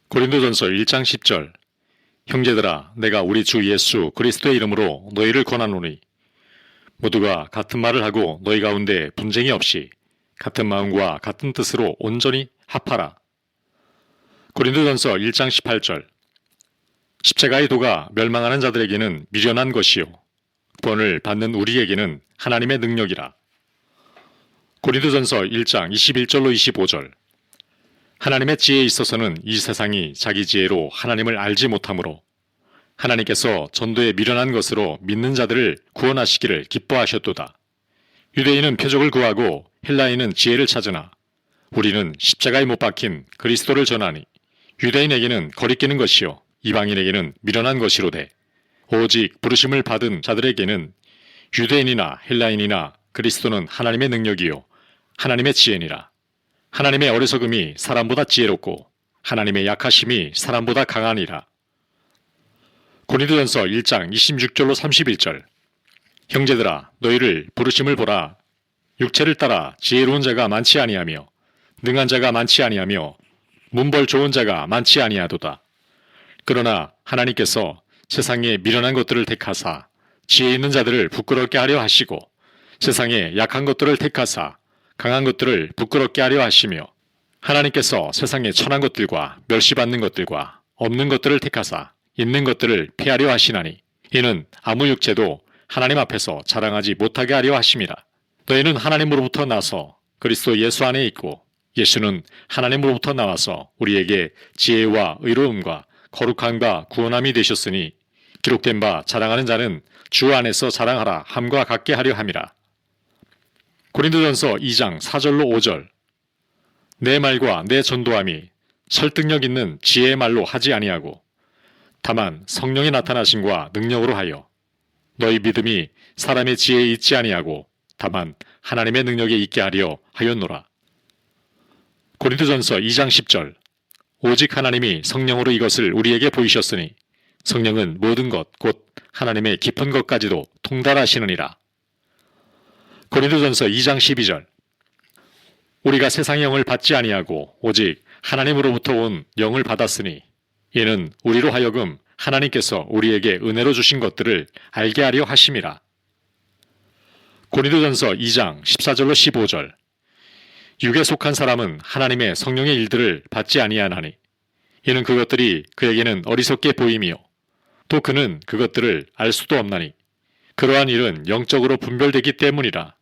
고린도전서 1장 10절. 형제들아, 내가 우리 주 예수 그리스도의 이름으로 너희를 권하노니 모두가 같은 말을 하고 너희 가운데 분쟁이 없이 같은 마음과 같은 뜻으로 온전히 합하라. 고린도전서 1장 18절. 십자가의 도가 멸망하는 자들에게는 미련한 것이요 구원을 받는 우리에게는 하나님의 능력이라. 고린도전서 1장 21절로 25절. 하나님의 지혜에 있어서는 이 세상이 자기 지혜로 하나님을 알지 못하므로 하나님께서 전도에 미련한 것으로 믿는 자들을 구원하시기를 기뻐하셨도다. 유대인은 표적을 구하고 헬라인은 지혜를 찾으나 우리는 십자가에 못 박힌 그리스도를 전하니 유대인에게는 거리끼는 것이요 이방인에게는 미련한 것이로되 오직 부르심을 받은 자들에게는 유대인이나 헬라인이나 그리스도는 하나님의 능력이요 하나님의 지혜니라. 하나님의 어리석음이 사람보다 지혜롭고 하나님의 약하심이 사람보다 강하니라. 고린도전서 1장 26절로 31절. 형제들아, 너희를 부르심을 보라. 육체를 따라 지혜로운 자가 많지 아니하며 능한 자가 많지 아니하며 문벌 좋은 자가 많지 아니하도다. 그러나 하나님께서 세상에 미련한 것들을 택하사 지혜 있는 자들을 부끄럽게 하려 하시고 세상에 약한 것들을 택하사 강한 것들을 부끄럽게 하려 하시며 하나님께서 세상에 천한 것들과 멸시받는 것들과 없는 것들을 택하사 있는 것들을 폐하려 하시나니 이는 아무 육체도 하나님 앞에서 자랑하지 못하게 하려 하심이라. 너희는 하나님으로부터 나서 그리스도 예수 안에 있고 예수는 하나님으로부터 나와서 우리에게 지혜와 의로움과 거룩함과 구원함이 되셨으니 기록된 바 자랑하는 자는 주 안에서 자랑하라 함과 같게 하려 함이라. 고린도전서 2장 4절로 5절. 내 말과 내 전도함이 설득력 있는 지혜의 말로 하지 아니하고 다만 성령의 나타나심과 능력으로 하여 너희 믿음이 사람의 지혜에 있지 아니하고 다만 하나님의 능력에 있게 하려 하였노라. 고린도전서 2장 10절. 오직 하나님이 성령으로 이것을 우리에게 보이셨으니 성령은 모든 것 곧 하나님의 깊은 것까지도 통달하시느니라. 고린도전서 2장 12절. 우리가 세상의 영을 받지 아니하고 오직 하나님으로부터 온 영을 받았으니 이는 우리로 하여금 하나님께서 우리에게 은혜로 주신 것들을 알게 하려 하심이라. 고린도전서 2장 14절로 15절. 육에 속한 사람은 하나님의 성령의 일들을 받지 아니하나니 이는 그것들이 그에게는 어리석게 보임이요 또 그는 그것들을 알 수도 없나니 그러한 일은 영적으로 분별되기 때문이라.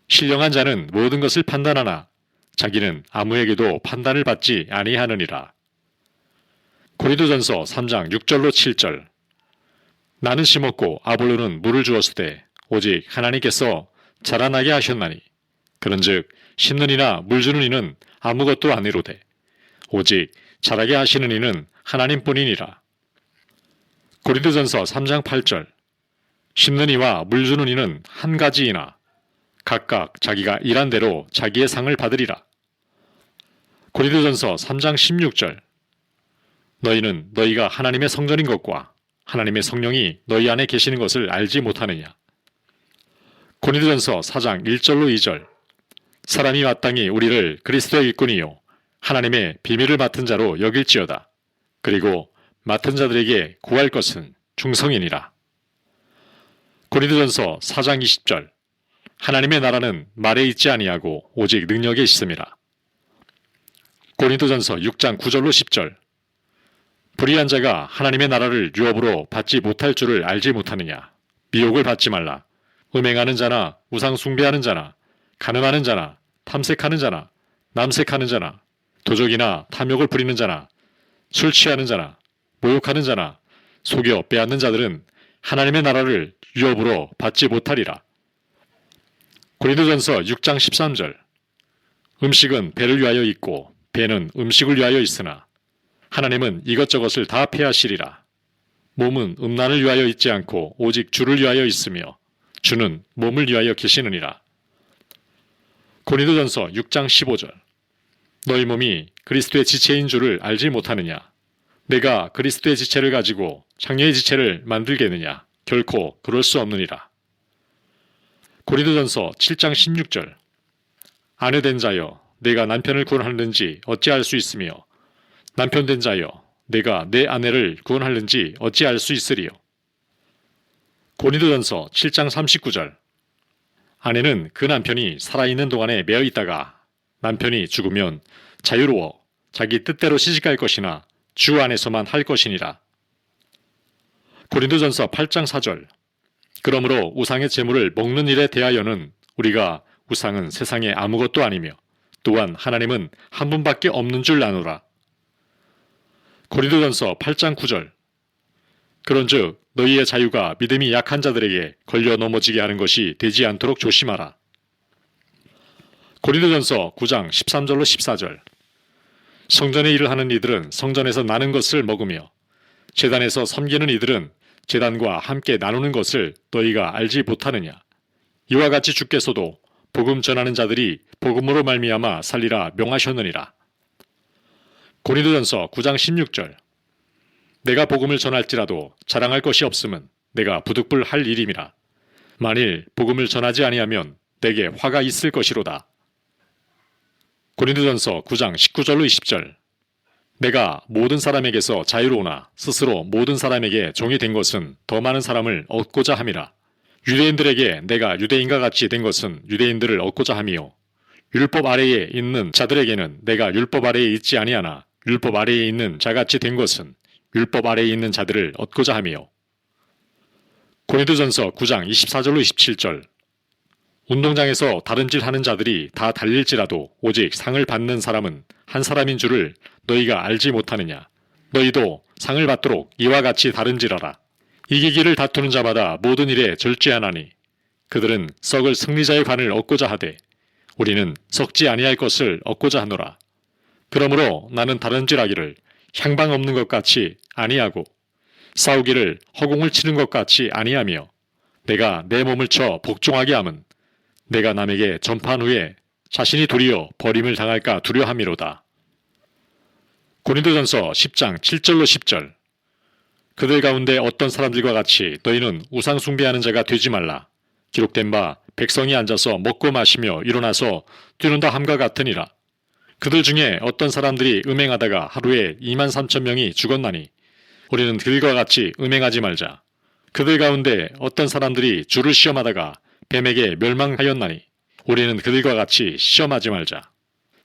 신령한 자는 모든 것을 판단하나 자기는 아무에게도 판단을 받지 아니하느니라. 고린도전서 3장 6절로 7절. 나는 심었고 아볼로는 물을 주었으되 오직 하나님께서 자라나게 하셨나니 그런즉 심는 이나 물 주는 이는 아무것도 아니로되 오직 자라게 하시는 이는 하나님뿐이니라. 고린도전서 3장 8절. 심는 이와 물 주는 이는 한 가지이나 각각 자기가 일한 대로 자기의 상을 받으리라. 고린도전서 3장 16절. 너희는 너희가 하나님의 성전인 것과 하나님의 성령이 너희 안에 계시는 것을 알지 못하느냐. 고린도전서 4장 1절로 2절. 사람이 마땅히 우리를 그리스도의 일꾼이요 하나님의 비밀을 맡은 자로 여길지어다. 그리고 맡은 자들에게 구할 것은 중성이니라. 고린도전서 4장 20절. 하나님의 나라는 말에 있지 아니하고 오직 능력에 있음이라. 고린도전서 6장 9절로 10절. 불의한 자가 하나님의 나라를 유업으로 받지 못할 줄을 알지 못하느냐. 미혹을 받지 말라. 음행하는 자나 우상 숭배하는 자나 가늠하는 자나 탐색하는 자나 남색하는 자나 도적이나 탐욕을 부리는 자나 술 취하는 자나 모욕하는 자나 속여 빼앗는 자들은 하나님의 나라를 유업으로 받지 못하리라. 고린도전서 6장 13절. 음식은 배를 위하여 있고 배는 음식을 위하여 있으나 하나님은 이것저것을 다 폐하시리라. 몸은 음란을 위하여 있지 않고 오직 주를 위하여 있으며 주는 몸을 위하여 계시느니라. 고린도전서 6장 15절. 너희 몸이 그리스도의 지체인 줄을 알지 못하느냐. 내가 그리스도의 지체를 가지고 장녀의 지체를 만들겠느냐. 결코 그럴 수 없느니라. 고린도전서 7장 16절. 아내된 자여 내가 남편을 구원하는지 어찌할 수 있으며 남편 된 자여, 내가 내 아내를 구원하는지 어찌 알 수 있으리요. 고린도전서 7장 39절. 아내는 그 남편이 살아있는 동안에 매어 있다가 남편이 죽으면 자유로워 자기 뜻대로 시집갈 것이나 주 안에서만 할 것이니라. 고린도전서 8장 4절. 그러므로 우상의 제물을 먹는 일에 대하여는 우리가 우상은 세상에 아무것도 아니며 또한 하나님은 한 분밖에 없는 줄 아노라. 고린도전서 8장 9절. 그런즉 너희의 자유가 믿음이 약한 자들에게 걸려 넘어지게 하는 것이 되지 않도록 조심하라. 고린도전서 9장 13절로 14절. 성전의 일을 하는 이들은 성전에서 나는 것을 먹으며 제단에서 섬기는 이들은 제단과 함께 나누는 것을 너희가 알지 못하느냐. 이와 같이 주께서도 복음 전하는 자들이 복음으로 말미암아 살리라 명하셨느니라. 고린도전서 9장 16절. 내가 복음을 전할지라도 자랑할 것이 없음은 내가 부득불 할 일임이라. 만일 복음을 전하지 아니하면 내게 화가 있을 것이로다. 고린도전서 9장 19절로 20절. 내가 모든 사람에게서 자유로우나 스스로 모든 사람에게 종이 된 것은 더 많은 사람을 얻고자 함이라. 유대인들에게 내가 유대인과 같이 된 것은 유대인들을 얻고자 함이요. 율법 아래에 있는 자들에게는 내가 율법 아래에 있지 아니하나 율법 아래에 있는 자같이 된 것은 율법 아래에 있는 자들을 얻고자 함이요. 고린도전서 9장 24절로 27절. 운동장에서 다른 질 하는 자들이 다 달릴지라도 오직 상을 받는 사람은 한 사람인 줄을 너희가 알지 못하느냐. 너희도 상을 받도록 이와 같이 다른지라라. 이기기를 다투는 자마다 모든 일에 절제하나니 그들은 썩을 승리자의 관을 얻고자 하되 우리는 썩지 아니할 것을 얻고자 하노라. 그러므로 나는 다른질하기를 향방 없는 것 같이 아니하고 싸우기를 허공을 치는 것 같이 아니하며 내가 내 몸을 쳐 복종하게 함은 내가 남에게 전파한 후에 자신이 도리어 버림을 당할까 두려함이로다. 고린도전서 10장 7절로 10절. 그들 가운데 어떤 사람들과 같이 너희는 우상 숭배하는 자가 되지 말라. 기록된 바 백성이 앉아서 먹고 마시며 일어나서 뛰는다 함과 같으니라. 그들 중에 어떤 사람들이 음행하다가 하루에 2만 3천 명이 죽었나니 우리는 그들과 같이 음행하지 말자. 그들 가운데 어떤 사람들이 주를 시험하다가 뱀에게 멸망하였나니 우리는 그들과 같이 시험하지 말자.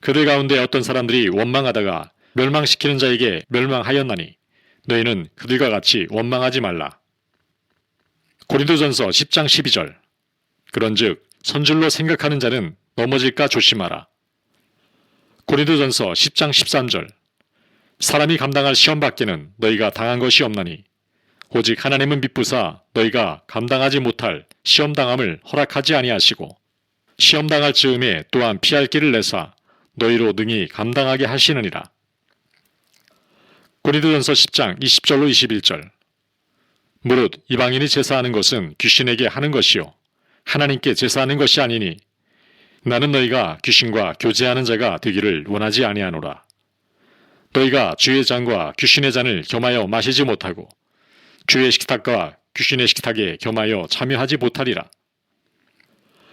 그들 가운데 어떤 사람들이 원망하다가 멸망시키는 자에게 멸망하였나니 너희는 그들과 같이 원망하지 말라. 고린도전서 10장 12절. 그런즉 선줄로 생각하는 자는 넘어질까 조심하라. 고린도전서 10장 13절. 사람이 감당할 시험밖에는 너희가 당한 것이 없나니 오직 하나님은 미쁘사 너희가 감당하지 못할 시험당함을 허락하지 아니하시고 시험당할 즈음에 또한 피할 길을 내사 너희로 능히 감당하게 하시느니라. 고린도전서 10장 20절로 21절. 무릇 이방인이 제사하는 것은 귀신에게 하는 것이요 하나님께 제사하는 것이 아니니 나는 너희가 귀신과 교제하는 자가 되기를 원하지 아니하노라. 너희가 주의 잔과 귀신의 잔을 겸하여 마시지 못하고 주의 식탁과 귀신의 식탁에 겸하여 참여하지 못하리라.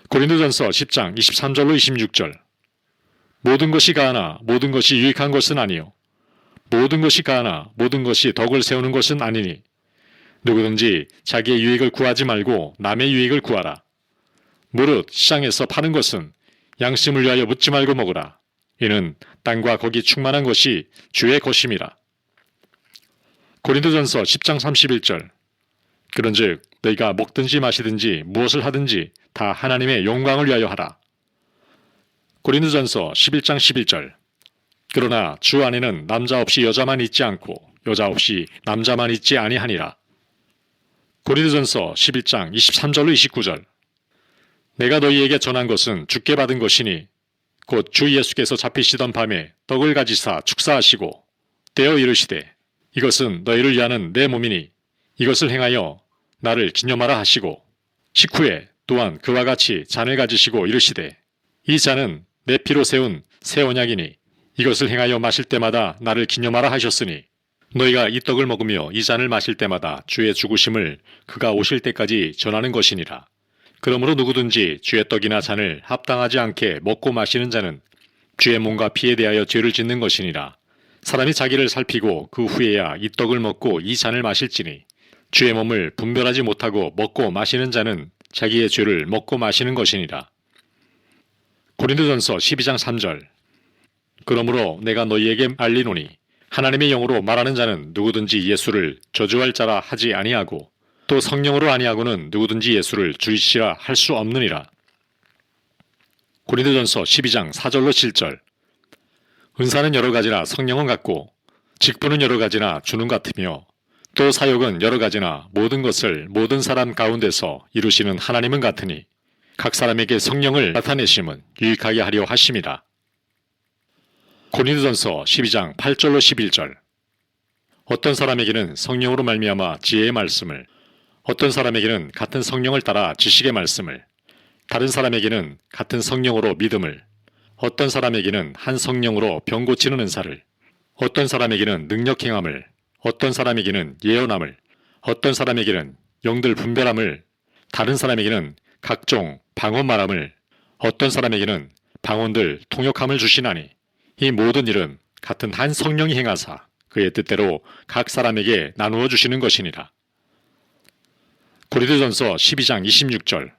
고린도전서 10장 23절로 26절. 모든 것이 가하나 모든 것이 유익한 것은 아니요 모든 것이 가하나 모든 것이 덕을 세우는 것은 아니니 누구든지 자기의 유익을 구하지 말고 남의 유익을 구하라. 무릇 시장에서 파는 것은 양심을 위하여 묻지 말고 먹으라. 이는 땅과 거기 충만한 것이 주의 것임이라. 고린도전서 10장 31절. 그런즉 너희가 먹든지 마시든지 무엇을 하든지 다 하나님의 영광을 위하여 하라. 고린도전서 11장 11절. 그러나 주 안에는 남자 없이 여자만 있지 않고 여자 없이 남자만 있지 아니하니라. 고린도전서 11장 23절로 29절. 내가 너희에게 전한 것은 주께 받은 것이니 곧 주 예수께서 잡히시던 밤에 떡을 가지사 축사하시고 떼어 이르시되 이것은 너희를 위하는 내 몸이니 이것을 행하여 나를 기념하라 하시고 식후에 또한 그와 같이 잔을 가지시고 이르시되 이 잔은 내 피로 세운 새 언약이니 이것을 행하여 마실 때마다 나를 기념하라 하셨으니 너희가 이 떡을 먹으며 이 잔을 마실 때마다 주의 죽으심을 그가 오실 때까지 전하는 것이니라. 그러므로 누구든지 주의 떡이나 잔을 합당하지 않게 먹고 마시는 자는 주의 몸과 피에 대하여 죄를 짓는 것이니라. 사람이 자기를 살피고 그 후에야 이 떡을 먹고 이 잔을 마실지니 주의 몸을 분별하지 못하고 먹고 마시는 자는 자기의 죄를 먹고 마시는 것이니라. 고린도전서 12장 3절. 그러므로 내가 너희에게 알리노니 하나님의 영으로 말하는 자는 누구든지 예수를 저주할 자라 하지 아니하고 또 성령으로 아니하고는 누구든지 예수를 주이시라 할 수 없느니라. 고린도전서 12장 4절로 7절. 은사는 여러 가지나 성령은 같고 직분은 여러 가지나 주는 같으며 또 사역은 여러 가지나 모든 것을 모든 사람 가운데서 이루시는 하나님은 같으니 각 사람에게 성령을 나타내심은 유익하게 하려 하심이라. 고린도전서 12장 8절로 11절. 어떤 사람에게는 성령으로 말미암아 지혜의 말씀을, 어떤 사람에게는 같은 성령을 따라 지식의 말씀을, 다른 사람에게는 같은 성령으로 믿음을, 어떤 사람에게는 한 성령으로 병 고치는 은사를, 어떤 사람에게는 능력 행함을, 어떤 사람에게는 예언함을, 어떤 사람에게는 영들 분별함을, 다른 사람에게는 각종 방언 말함을, 어떤 사람에게는 방언들 통역함을 주시나니 이 모든 일은 같은 한 성령이 행하사 그의 뜻대로 각 사람에게 나누어 주시는 것이니라. 고린도전서 12장 26절.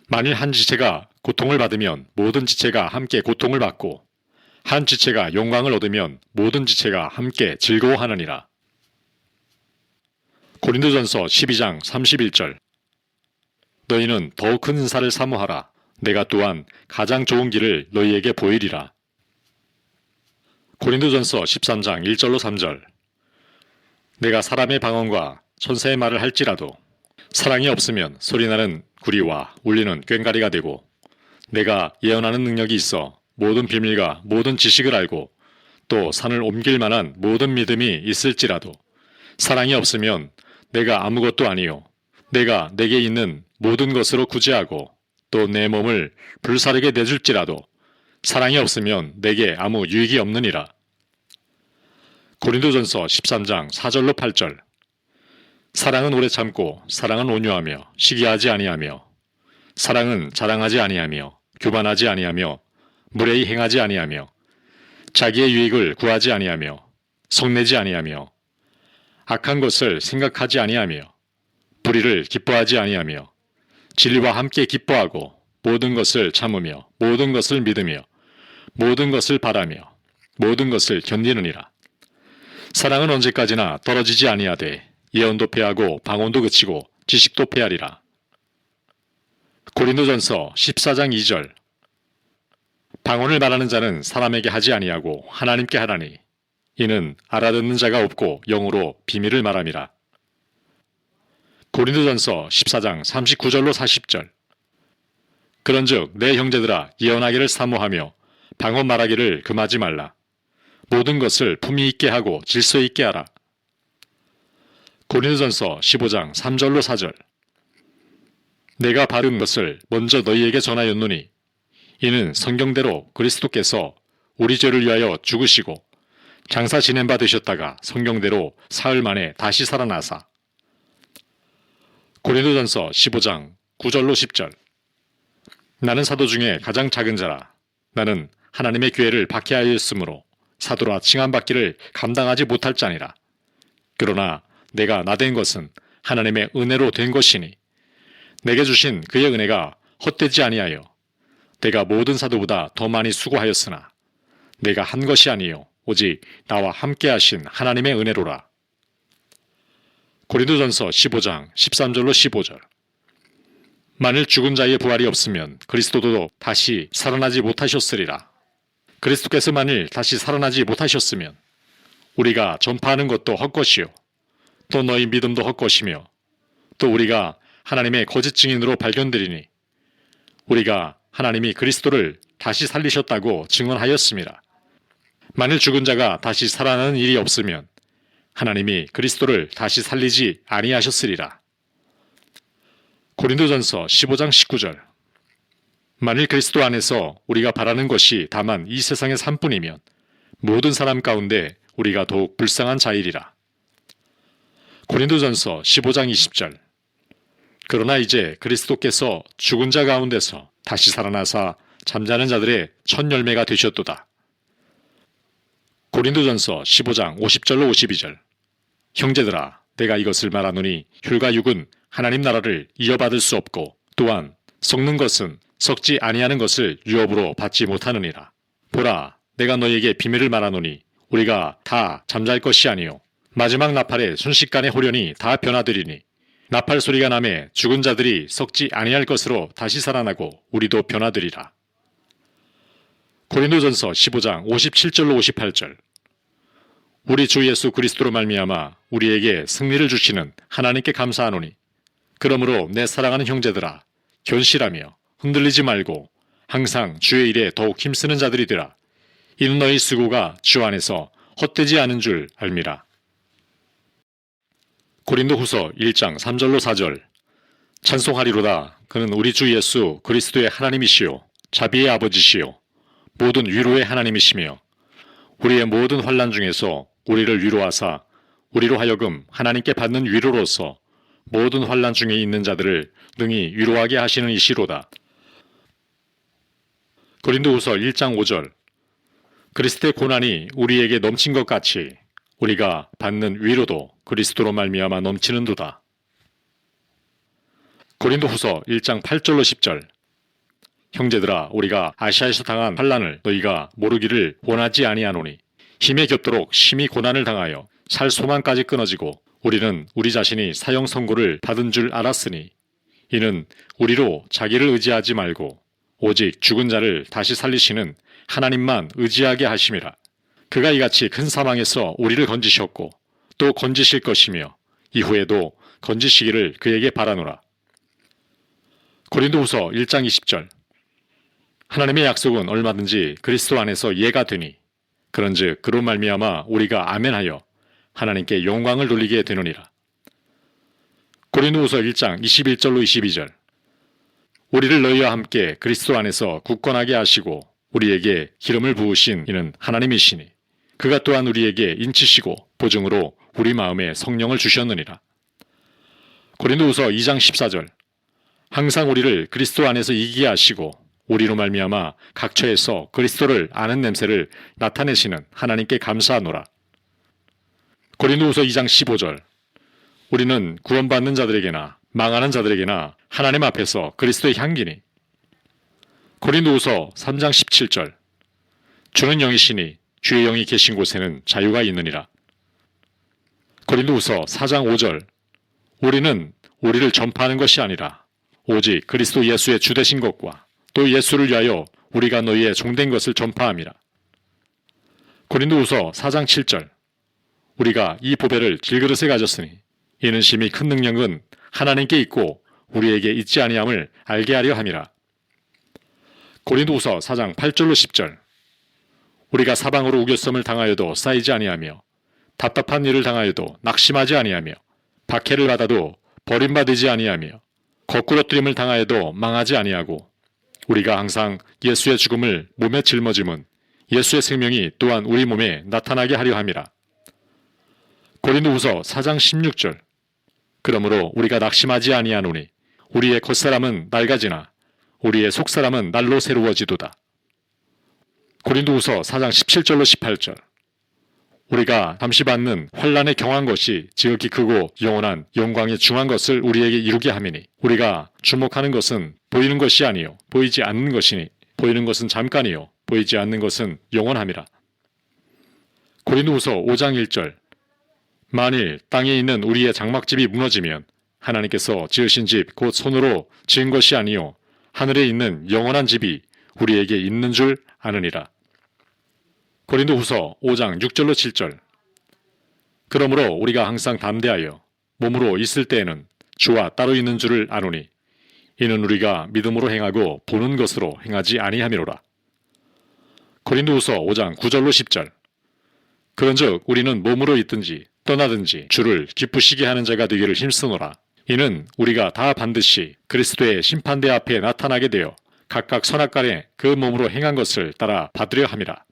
만일 한 지체가 고통을 받으면 모든 지체가 함께 고통을 받고 한 지체가 영광을 얻으면 모든 지체가 함께 즐거워하느니라. 고린도전서 12장 31절. 너희는 더욱 큰 은사를 사모하라. 내가 또한 가장 좋은 길을 너희에게 보이리라. 고린도전서 13장 1절로 3절. 내가 사람의 방언과 천사의 말을 할지라도 사랑이 없으면 소리나는 구리와 울리는 꽹과리가 되고 내가 예언하는 능력이 있어 모든 비밀과 모든 지식을 알고 또 산을 옮길 만한 모든 믿음이 있을지라도 사랑이 없으면 내가 아무것도 아니요 내가 내게 있는 모든 것으로 구제하고 또 내 몸을 불사르게 내줄지라도 사랑이 없으면 내게 아무 유익이 없느니라. 고린도전서 13장 4절로 8절. 사랑은 오래 참고 사랑은 온유하며 시기하지 아니하며 사랑은 자랑하지 아니하며 교만하지 아니하며 무례히 행하지 아니하며 자기의 유익을 구하지 아니하며 성내지 아니하며 악한 것을 생각하지 아니하며 불의를 기뻐하지 아니하며 진리와 함께 기뻐하고 모든 것을 참으며 모든 것을 믿으며 모든 것을 바라며 모든 것을 견디느니라. 사랑은 언제까지나 떨어지지 아니하되 예언도 패하고 방언도 그치고 지식도 패하리라. 고린도전서 14장 2절. 방언을 말하는 자는 사람에게 하지 아니하고 하나님께 하라니 이는 알아듣는 자가 없고 영으로 비밀을 말함이라. 고린도전서 14장 39절로 40절. 그런즉 내 형제들아 예언하기를 사모하며 방언 말하기를 금하지 말라. 모든 것을 품위 있게 하고 질서 있게 하라. 고린도전서 15장 3절로 4절. 내가 바른 것을 먼저 너희에게 전하였노니 이는 성경대로 그리스도께서 우리 죄를 위하여 죽으시고 장사 지낸 바 되셨다가 성경대로 사흘 만에 다시 살아나사. 고린도전서 15장 9절로 10절. 나는 사도 중에 가장 작은 자라. 나는 하나님의 교회를 박해하였으므로 사도라 칭함받기를 감당하지 못할 자니라. 그러나 내가 나된 것은 하나님의 은혜로 된 것이니 내게 주신 그의 은혜가 헛되지 아니하여 내가 모든 사도보다 더 많이 수고하였으나 내가 한 것이 아니요 오직 나와 함께 하신 하나님의 은혜로라. 고린도전서 15장 13절로 15절. 만일 죽은 자의 부활이 없으면 그리스도도 다시 살아나지 못하셨으리라. 그리스도께서 만일 다시 살아나지 못하셨으면 우리가 전파하는 것도 헛것이요 또 너희 믿음도 헛것이며 또 우리가 하나님의 거짓 증인으로 발견되리니 우리가 하나님이 그리스도를 다시 살리셨다고 증언하였습니다. 만일 죽은 자가 다시 살아나는 일이 없으면 하나님이 그리스도를 다시 살리지 아니하셨으리라. 고린도전서 15장 19절. 만일 그리스도 안에서 우리가 바라는 것이 다만 이 세상의 삶뿐이면 모든 사람 가운데 우리가 더욱 불쌍한 자이리라. 고린도전서 15장 20절. 그러나 이제 그리스도께서 죽은 자 가운데서 다시 살아나사 잠자는 자들의 첫 열매가 되셨도다. 고린도전서 15장 50절로 52절. 형제들아, 내가 이것을 말하노니 혈과 육은 하나님 나라를 이어받을 수 없고 또한 썩는 것은 썩지 아니하는 것을 유업으로 받지 못하느니라. 보라, 내가 너희에게 비밀을 말하노니 우리가 다 잠잘 것이 아니요 마지막 나팔에 순식간에 호련히 다 변화되리니 나팔 소리가 나매 죽은 자들이 썩지 아니할 것으로 다시 살아나고 우리도 변화되리라. 고린도전서 15장 57절로 58절. 우리 주 예수 그리스도로 말미암아 우리에게 승리를 주시는 하나님께 감사하노니 그러므로 내 사랑하는 형제들아, 견실하며 흔들리지 말고 항상 주의 일에 더욱 힘쓰는 자들이 되라. 이는 너희 수고가 주 안에서 헛되지 않은 줄 알미라. 고린도후서 1장 3절로 4절. 찬송하리로다. 그는 우리 주 예수 그리스도의 하나님이시요 자비의 아버지시요 모든 위로의 하나님이시며 우리의 모든 환난 중에서 우리를 위로하사 우리로 하여금 하나님께 받는 위로로서 모든 환난 중에 있는 자들을 능히 위로하게 하시는 이시로다. 고린도후서 1장 5절. 그리스도의 고난이 우리에게 넘친 것 같이 우리가 받는 위로도 그리스도로 말미암아 넘치는도다. 고린도후서 1장 8절로 10절. 형제들아, 우리가 아시아에서 당한 환난을 너희가 모르기를 원하지 아니하노니 힘에 겹도록 심히 고난을 당하여 살 소망까지 끊어지고 우리는 우리 자신이 사형 선고를 받은 줄 알았으니 이는 우리로 자기를 의지하지 말고 오직 죽은 자를 다시 살리시는 하나님만 의지하게 하심이라. 그가 이같이 큰 사망에서 우리를 건지셨고 또 건지실 것이며 이후에도 건지시기를 그에게 바라노라. 고린도후서 1장 20절. 하나님의 약속은 얼마든지 그리스도 안에서 예가 되니 그런즉 그로 말미암아 우리가 아멘하여 하나님께 영광을 돌리게 되느니라. 고린도후서 1장 21절로 22절. 우리를 너희와 함께 그리스도 안에서 굳건하게 하시고 우리에게 기름을 부으신 이는 하나님이시니 그가 또한 우리에게 인치시고 보증으로 우리 마음에 성령을 주셨느니라. 고린도후서 2장 14절. 항상 우리를 그리스도 안에서 이기게 하시고 우리로 말미암아 각처에서 그리스도를 아는 냄새를 나타내시는 하나님께 감사하노라. 고린도후서 2장 15절. 우리는 구원받는 자들에게나 망하는 자들에게나 하나님 앞에서 그리스도의 향기니. 고린도후서 3장 17절. 주는 영이시니 주의 영이 계신 곳에는 자유가 있느니라. 고린도후서 4장 5절. 우리는 우리를 전파하는 것이 아니라 오직 그리스도 예수의 주 되신 것과 또 예수를 위하여 우리가 너희의 종된 것을 전파함이라. 고린도후서 4장 7절. 우리가 이 보배를 길그릇에 가졌으니 이는 심히 큰 능력은 하나님께 있고 우리에게 있지 아니함을 알게 하려 함이라. 고린도후서 4장 8절로 10절. 우리가 사방으로 우겨섬을 당하여도 쌓이지 아니하며 답답한 일을 당하여도 낙심하지 아니하며 박해를 받아도 버림받지 아니하며 거꾸러뜨림을 당하여도 망하지 아니하고 우리가 항상 예수의 죽음을 몸에 짊어짐은 예수의 생명이 또한 우리 몸에 나타나게 하려 함이라. 고린도후서 4장 16절. 그러므로 우리가 낙심하지 아니하노니 우리의 겉사람은 낡아지나 우리의 속사람은 날로 새로워지도다. 고린도후서 4장 17절로 18절. 우리가 잠시 받는 환난에 경한 것이 지극히 크고 영원한 영광에 중한 것을 우리에게 이루게 함이니 우리가 주목하는 것은 보이는 것이 아니요 보이지 않는 것이니 보이는 것은 잠깐이요 보이지 않는 것은 영원함이라. 고린도후서 5장 1절. 만일 땅에 있는 우리의 장막집이 무너지면 하나님께서 지으신 집 곧 손으로 지은 것이 아니요 하늘에 있는 영원한 집이 우리에게 있는 줄 아느니라. 고린도후서 5장 6절로 7절. 그러므로 우리가 항상 담대하여 몸으로 있을 때에는 주와 따로 있는 줄을 아노니 이는 우리가 믿음으로 행하고 보는 것으로 행하지 아니함이로라. 고린도후서 5장 9절로 10절. 그런즉 우리는 몸으로 있든지 떠나든지 주를 기쁘시게 하는 자가 되기를 힘쓰노라. 이는 우리가 다 반드시 그리스도의 심판대 앞에 나타나게 되어 각각 선악간에 그 몸으로 행한 것을 따라 받으려 함이라.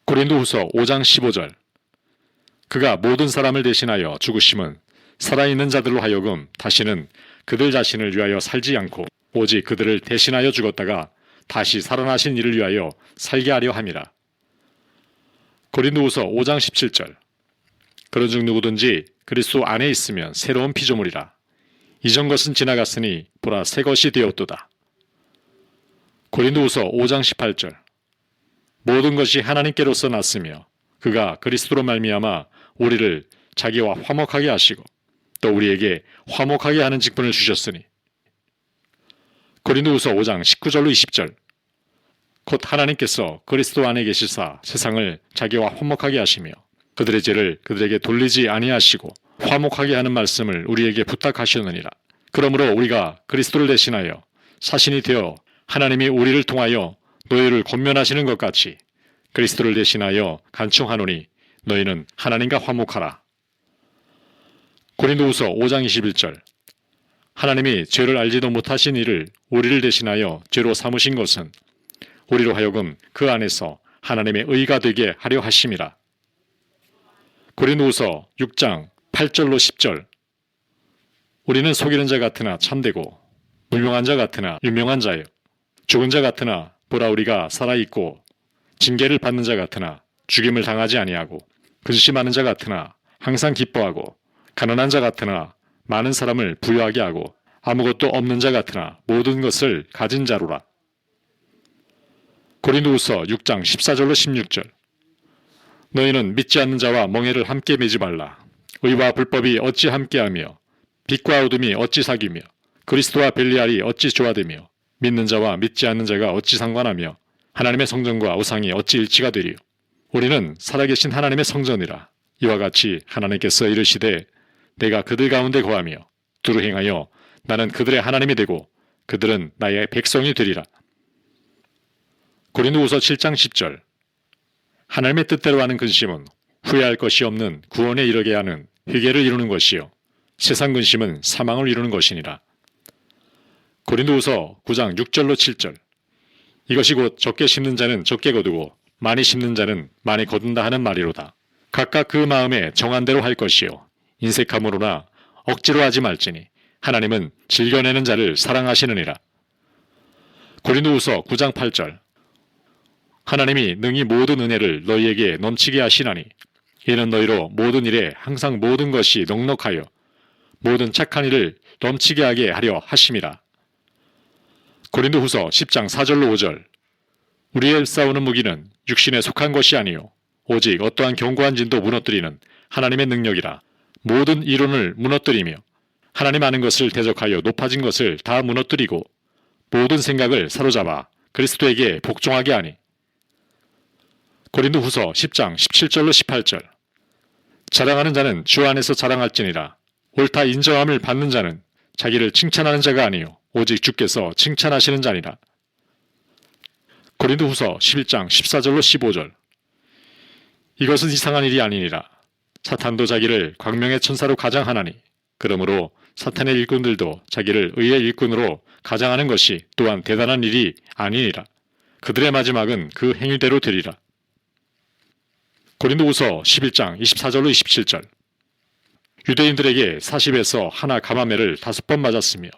고린도후서 5장 15절. 그가 모든 사람을 대신하여 죽으심은 살아있는 자들로 하여금 다시는 그들 자신을 위하여 살지 않고 오직 그들을 대신하여 죽었다가 다시 살아나신 이를 위하여 살게 하려 함이라. 고린도후서 5장 17절. 그런즉 누구든지 그리스도 안에 있으면 새로운 피조물이라. 이전 것은 지나갔으니 보라 새 것이 되었도다. 고린도후서 5장 18절. 모든 것이 하나님께로서 났으며 그가 그리스도로 말미암아 우리를 자기와 화목하게 하시고 또 우리에게 화목하게 하는 직분을 주셨으니. 고린도후서 5장 19절로 20절. 곧 하나님께서 그리스도 안에 계시사 세상을 자기와 화목하게 하시며 그들의 죄를 그들에게 돌리지 아니하시고 화목하게 하는 말씀을 우리에게 부탁하시느니라. 그러므로 우리가 그리스도를 대신하여 사신이 되어 하나님이 우리를 통하여 너희를 권면하시는 것 같이 그리스도를 대신하여 간청하노니 너희는 하나님과 화목하라. 고린도후서 5장 21절. 하나님이 죄를 알지도 못하신 이를 우리를 대신하여 죄로 삼으신 것은 우리로 하여금 그 안에서 하나님의 의가 되게 하려 하심이라. 고린도후서 6장 8절로 10절. 우리는 속이는 자 같으나 참되고 불명한 자 같으나 유명한 자요 죽은 자 같으나 보라 우리가 살아있고 징계를 받는 자 같으나 죽임을 당하지 아니하고 근심하는 자 같으나 항상 기뻐하고 가난한 자 같으나 많은 사람을 부유하게 하고 아무것도 없는 자 같으나 모든 것을 가진 자로라. 고린도후서 6장 14절로 16절. 너희는 믿지 않는 자와 멍에를 함께 매지 말라. 의와 불법이 어찌 함께하며 빛과 어둠이 어찌 사귀며 그리스도와 벨리알이 어찌 조화되며 믿는 자와 믿지 않는 자가 어찌 상관하며 하나님의 성전과 우상이 어찌 일치가 되리요. 우리는 살아계신 하나님의 성전이라. 이와 같이 하나님께서 이르시되 내가 그들 가운데 거하며 두루 행하여 나는 그들의 하나님이 되고 그들은 나의 백성이 되리라. 고린도후서 7장 10절. 하나님의 뜻대로 하는 근심은 후회할 것이 없는 구원에 이르게 하는 회개를 이루는 것이요 세상 근심은 사망을 이루는 것이니라. 고린도후서 9장 6절로 7절. 이것이 곧 적게 심는 자는 적게 거두고 많이 심는 자는 많이 거둔다 하는 말이로다. 각각 그 마음에 정한 대로 할 것이요 인색함으로나 억지로 하지 말지니 하나님은 즐겨내는 자를 사랑하시느니라. 고린도후서 9장 8절. 하나님이 능히 모든 은혜를 너희에게 넘치게 하시나니 이는 너희로 모든 일에 항상 모든 것이 넉넉하여 모든 착한 일을 넘치게 하게 하려 하심이라. 고린도후서 10장 4절로 5절. 우리의 싸우는 무기는 육신에 속한 것이 아니요 오직 어떠한 견고한 진도 무너뜨리는 하나님의 능력이라. 모든 이론을 무너뜨리며 하나님 아는 것을 대적하여 높아진 것을 다 무너뜨리고 모든 생각을 사로잡아 그리스도에게 복종하게 하니. 고린도후서 10장 17절로 18절. 자랑하는 자는 주 안에서 자랑할지니라. 옳다 인정함을 받는 자는 자기를 칭찬하는 자가 아니요 오직 주께서 칭찬하시는 자니라. 고린도후서 11장 14절로 15절. 이것은 이상한 일이 아니니라. 사탄도 자기를 광명의 천사로 가장하나니 그러므로 사탄의 일꾼들도 자기를 의의 일꾼으로 가장하는 것이 또한 대단한 일이 아니니라. 그들의 마지막은 그 행위대로 되리라. 고린도후서 11장 24절로 27절. 유대인들에게 40에서 하나 가마매를 5번 맞았으며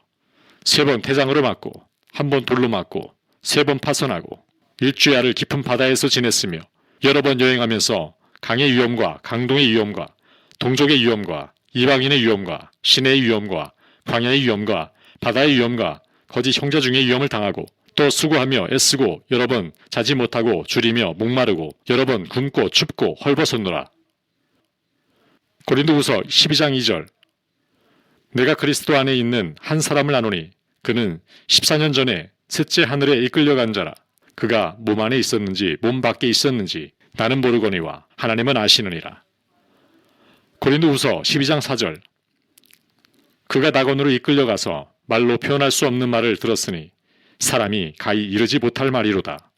3번 태장으로 맞고 1번 돌로 맞고 3번 파선하고 일주야를 깊은 바다에서 지냈으며 여러 번 여행하면서 강의 위험과 강동의 위험과 동족의 위험과 이방인의 위험과 시내의 위험과 광야의 위험과 바다의 위험과 거짓 형제 중의 위험을 당하고 또 수고하며 애쓰고 여러 번 자지 못하고 줄이며 목마르고 여러 번 굶고 춥고 헐벗었노라. 고린도후서 12장 2절. 내가 그리스도 안에 있는 한 사람을 아노니 그는 14년 전에 셋째 하늘에 이끌려간 자라. 그가 몸 안에 있었는지 몸 밖에 있었는지 나는 모르거니와 하나님은 아시느니라. 고린도후서 12장 4절. 그가 낙원으로 이끌려가서 말로 표현할 수 없는 말을 들었으니 사람이 가히 이르지 못할 말이로다.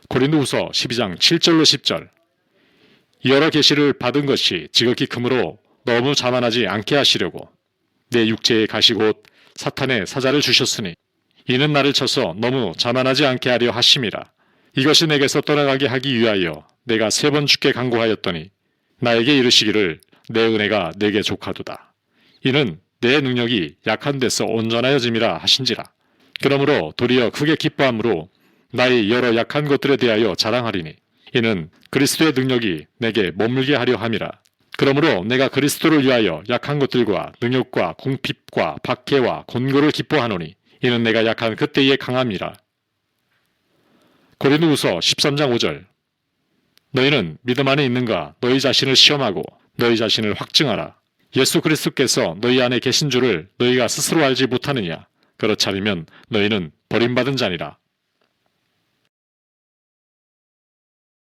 고린도후서 12장 7절로 10절. 여러 계시를 받은 것이 지극히 크므로 너무 자만하지 않게 하시려고 내 육체에 가시 곧 사탄의 사자를 주셨으니 이는 나를 쳐서 너무 자만하지 않게 하려 하심이라. 이것이 내게서 떠나가게 하기 위하여 내가 3번 주께 간구하였더니 나에게 이르시기를 내 은혜가 내게 족하도다. 이는 내 능력이 약한 데서 온전하여짐이라 하신지라. 그러므로 도리어 크게 기뻐함으로 나의 여러 약한 것들에 대하여 자랑하리니 이는 그리스도의 능력이 내게 머물게 하려 함이라. 그러므로 내가 그리스도를 위하여 약한 것들과 능욕과 궁핍과 박해와 곤고를 기뻐하노니 이는 내가 약한 그때의 강함이라. 고린도후서 13장 5절. 너희는 믿음 안에 있는가 너희 자신을 시험하고 너희 자신을 확증하라. 예수 그리스도께서 너희 안에 계신 줄을 너희가 스스로 알지 못하느냐. 그렇지 않으면 너희는 버림받은 자니라.